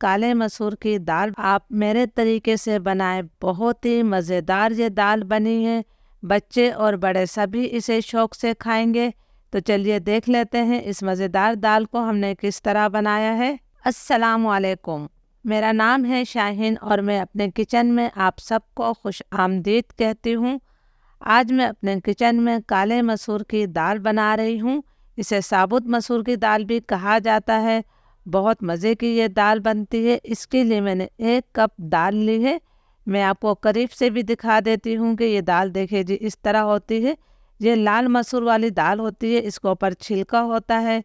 काले मसूर की दाल आप मेरे तरीके से बनाएं। बहुत ही मज़ेदार ये दाल बनी है। बच्चे और बड़े सभी इसे शौक से खाएंगे। तो चलिए देख लेते हैं इस मज़ेदार दाल को हमने किस तरह बनाया है। अस्सलाम वालेकुम, मेरा नाम है शाहीन और मैं अपने किचन में आप सबको खुश आमदीद कहती हूँ। आज मैं अपने किचन में काले मसूर की दाल बना रही हूँ। इसे साबुत मसूर की दाल भी कहा जाता है। बहुत मज़े की ये दाल बनती है। इसके लिए मैंने 1 कप दाल ली है। मैं आपको करीब से भी दिखा देती हूँ कि ये दाल देखिए जी इस तरह होती है। ये लाल मसूर वाली दाल होती है, इसके ऊपर छिलका होता है।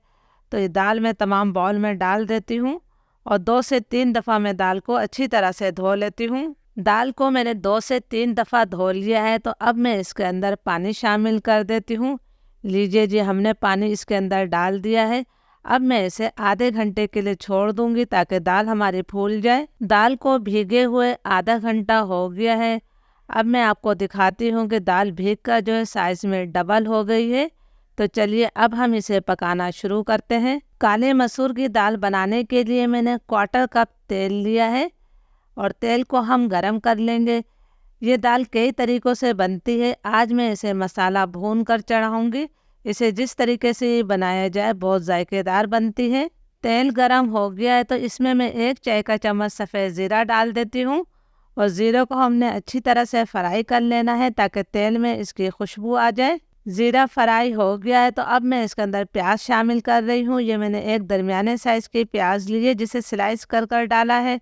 तो ये दाल मैं तमाम बाउल में डाल देती हूँ और 2 से 3 दफ़ा मैं दाल को अच्छी तरह से धो लेती हूँ। दाल को मैंने 2 से 3 दफ़ा धो लिया है। तो अब मैं इसके अंदर पानी शामिल कर देती हूँ। लीजिए जी, हमने पानी इसके अंदर डाल दिया है। अब मैं इसे आधे घंटे के लिए छोड़ दूंगी ताकि दाल हमारी फूल जाए। दाल को भीगे हुए आधा घंटा हो गया है। अब मैं आपको दिखाती हूँ कि दाल भीग कर जो है साइज़ में डबल हो गई है। तो चलिए अब हम इसे पकाना शुरू करते हैं। काले मसूर की दाल बनाने के लिए मैंने 1/4 कप तेल लिया है और तेल को हम गरम कर लेंगे। ये दाल कई तरीक़ों से बनती है। आज मैं इसे मसाला भून कर चढ़ाऊँगी। इसे जिस तरीके से बनाया जाए बहुत जायकेदार बनती है। तेल गरम हो गया है तो इसमें मैं 1 चाय का चम्मच सफ़ेद ज़ीरा डाल देती हूँ और ज़ीरे को हमने अच्छी तरह से फ्राई कर लेना है ताकि तेल में इसकी खुशबू आ जाए। ज़ीरा फ्राई हो गया है तो अब मैं इसके अंदर प्याज शामिल कर रही हूँ। ये मैंने एक दरमियाने साइज़ की प्याज ली है जिसे स्लाइस कर कर डाला है।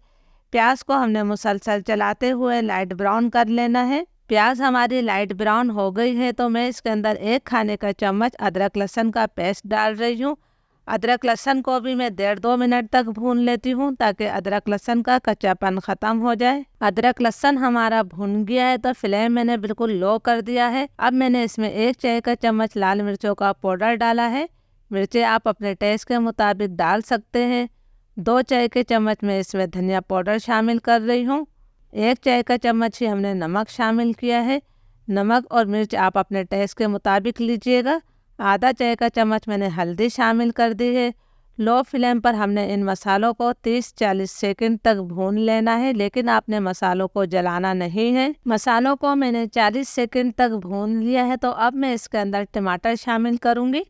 प्याज को हमने मुसलसल चलाते हुए लाइट ब्राउन कर लेना है। प्याज हमारी लाइट ब्राउन हो गई है तो मैं इसके अंदर 1 खाने का चम्मच अदरक लहसुन का पेस्ट डाल रही हूँ। अदरक लहसुन को भी मैं 1.5-2 मिनट तक भून लेती हूँ ताकि अदरक लहसुन का कच्चापन ख़त्म हो जाए। अदरक लहसुन हमारा भुन गया है तो फ्लेम मैंने बिल्कुल लो कर दिया है। अब मैंने इसमें 1 चाय का चम्मच लाल मिर्चों का पाउडर डाला है। मिर्चें आप अपने टेस्ट के मुताबिक डाल सकते हैं। 2 चाय के चम्मच में इसमें धनिया पाउडर शामिल कर रही हूँ। 1 चाय का चम्मच ही हमने नमक शामिल किया है। नमक और मिर्च आप अपने टेस्ट के मुताबिक लीजिएगा। आधा चाय का चम्मच मैंने हल्दी शामिल कर दी है। लो फ्लेम पर हमने इन मसालों को 30-40 सेकंड तक भून लेना है, लेकिन आपने मसालों को जलाना नहीं है। मसालों को मैंने 40 सेकंड तक भून लिया है तो अब मैं इसके अंदर टमाटर शामिल करूँगी।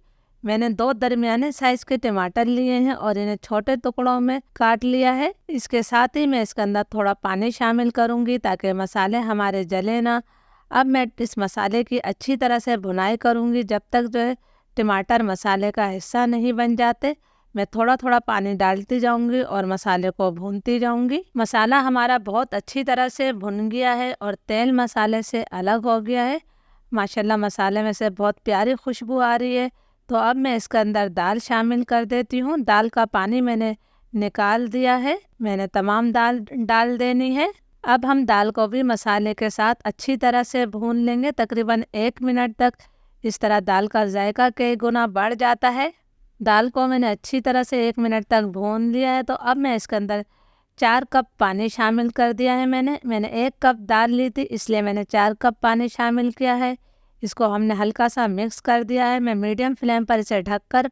मैंने 2 दरमियाने साइज़ के टमाटर लिए हैं और इन्हें छोटे टुकड़ों में काट लिया है। इसके साथ ही मैं इसके अंदर थोड़ा पानी शामिल करूँगी ताकि मसाले हमारे जले ना। अब मैं इस मसाले की अच्छी तरह से भुनाई करूँगी जब तक जो है टमाटर मसाले का हिस्सा नहीं बन जाते। मैं थोड़ा थोड़ा पानी डालती जाऊँगी और मसाले को भूनती जाऊँगी। मसाला हमारा बहुत अच्छी तरह से भुन गया है और तेल मसाले से अलग हो गया है। माशाल्लाह मसाले में से बहुत प्यारी खुशबू आ रही है। तो अब मैं इसके अंदर दाल शामिल कर देती हूँ। दाल का पानी मैंने निकाल दिया है। मैंने तमाम दाल डाल देनी है। अब हम दाल को भी मसाले के साथ अच्छी तरह से भून लेंगे तकरीबन 1 मिनट तक। इस तरह दाल का जायका कई गुना बढ़ जाता है। दाल को मैंने अच्छी तरह से 1 मिनट तक भून लिया है तो अब मैं इसके अंदर 4 कप पानी शामिल कर दिया है। मैंने 1 कप दाल ली थी इसलिए मैंने 4 कप पानी शामिल किया है। इसको हमने हल्का सा मिक्स कर दिया है। मैं मीडियम फ्लेम पर इसे ढककर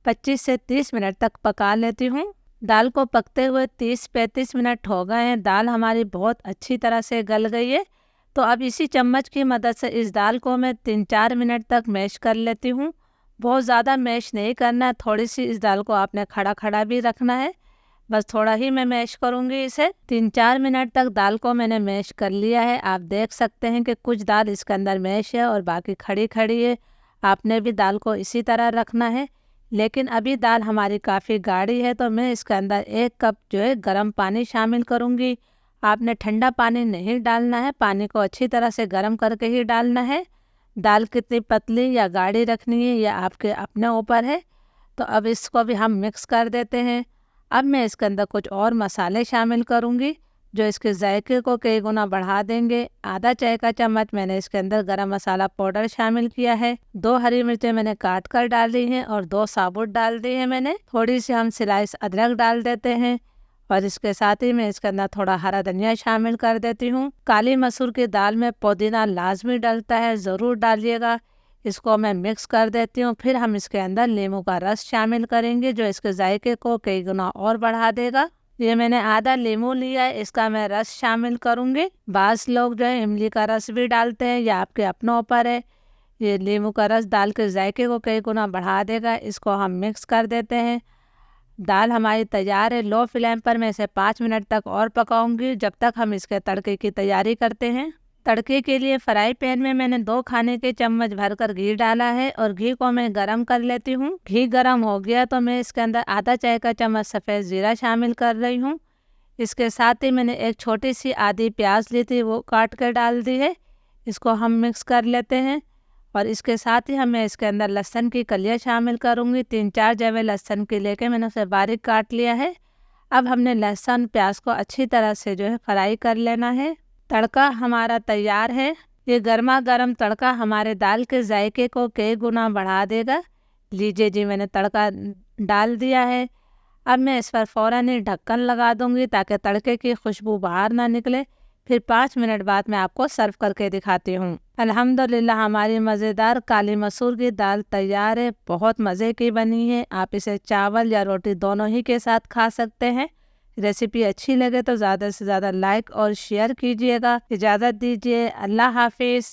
25 से 30 मिनट तक पका लेती हूँ। दाल को पकते हुए 30-35 मिनट हो गए हैं। दाल हमारी बहुत अच्छी तरह से गल गई है। तो अब इसी चम्मच की मदद से इस दाल को मैं 3-4 मिनट तक मैश कर लेती हूँ। बहुत ज़्यादा मैश नहीं करना है, थोड़ी सी इस दाल को आपने खड़ा खड़ा भी रखना है। बस थोड़ा ही मैं मैश करूँगी इसे। 3-4 मिनट तक दाल को मैंने मैश कर लिया है। आप देख सकते हैं कि कुछ दाल इसके अंदर मैश है और बाकी खड़ी खड़ी है। आपने भी दाल को इसी तरह रखना है। लेकिन अभी दाल हमारी काफ़ी गाढ़ी है तो मैं इसके अंदर 1 कप जो है गर्म पानी शामिल करूँगी। आपने ठंडा पानी नहीं डालना है, पानी को अच्छी तरह से गर्म करके ही डालना है। दाल कितनी पतली या गाढ़ी रखनी है यह आपके अपने ऊपर है। तो अब इसको भी हम मिक्स कर देते हैं। अब मैं इसके अंदर कुछ और मसाले शामिल करूँगी जो इसके जायके को कई गुना बढ़ा देंगे। आधा चाय का चम्मच मैंने इसके अंदर गरम मसाला पाउडर शामिल किया है। 2 हरी मिर्चें मैंने काट कर डाल दी हैं और 2 साबुत डाल दी हैं मैंने। थोड़ी सी हम स्लाइस अदरक डाल देते हैं और इसके साथ ही मैं इसके अंदर थोड़ा हरा धनिया शामिल कर देती हूँ। काली मसूर की दाल में पुदीना लाजमी डलता है, ज़रूर डालिएगा। इसको मैं मिक्स कर देती हूँ। फिर हम इसके अंदर नींबू का रस शामिल करेंगे जो इसके जायके को कई गुना और बढ़ा देगा। ये मैंने आधा नींबू लिया है, इसका मैं रस शामिल करूँगी। बास लोग जो है इमली का रस भी डालते हैं, या आपके अपनों ऊपर है। ये नींबू का रस डाल के जायके को कई गुना बढ़ा देगा। इसको हम मिक्स कर देते हैं। दाल हमारी तैयार है। लो फ्लेम पर मैं इसे 5 मिनट तक और पकाऊंगी, जब तक हम इसके तड़के की तैयारी करते हैं। तड़के के लिए फ्राई पैन में मैंने 2 खाने के चम्मच भरकर घी डाला है और घी को मैं गरम कर लेती हूँ। घी गरम हो गया तो मैं इसके अंदर आधा चाय का चम्मच सफ़ेद ज़ीरा शामिल कर रही हूँ। इसके साथ ही मैंने एक छोटी सी आधी प्याज ली थी, वो काट कर डाल दी है। इसको हम मिक्स कर लेते हैं। और इसके साथ ही मैं इसके अंदर लहसुन की कलियाँ शामिल करूँगी। 3-4 जवे लहसुन की लेके मैंने उसे बारीक काट लिया है। अब हमने लहसुन प्याज को अच्छी तरह से जो है फ्राई कर लेना है। तड़का हमारा तैयार है। ये गर्मा गर्म तड़का हमारे दाल के जायके को कई गुना बढ़ा देगा। लीजिए जी, मैंने तड़का डाल दिया है। अब मैं इस पर फ़ौरन ही ढक्कन लगा दूंगी ताकि तड़के की खुशबू बाहर ना निकले। फिर 5 मिनट बाद मैं आपको सर्व करके दिखाती हूँ। अल्हम्दुलिल्लाह हमारी मज़ेदार काली मसूर की दाल तैयार है। बहुत मज़े की बनी है। आप इसे चावल या रोटी दोनों ही के साथ खा सकते हैं। रेसिपी अच्छी लगे तो ज़्यादा से ज़्यादा लाइक और शेयर कीजिएगा। इजाज़त दीजिए। अल्लाह हाफिज़।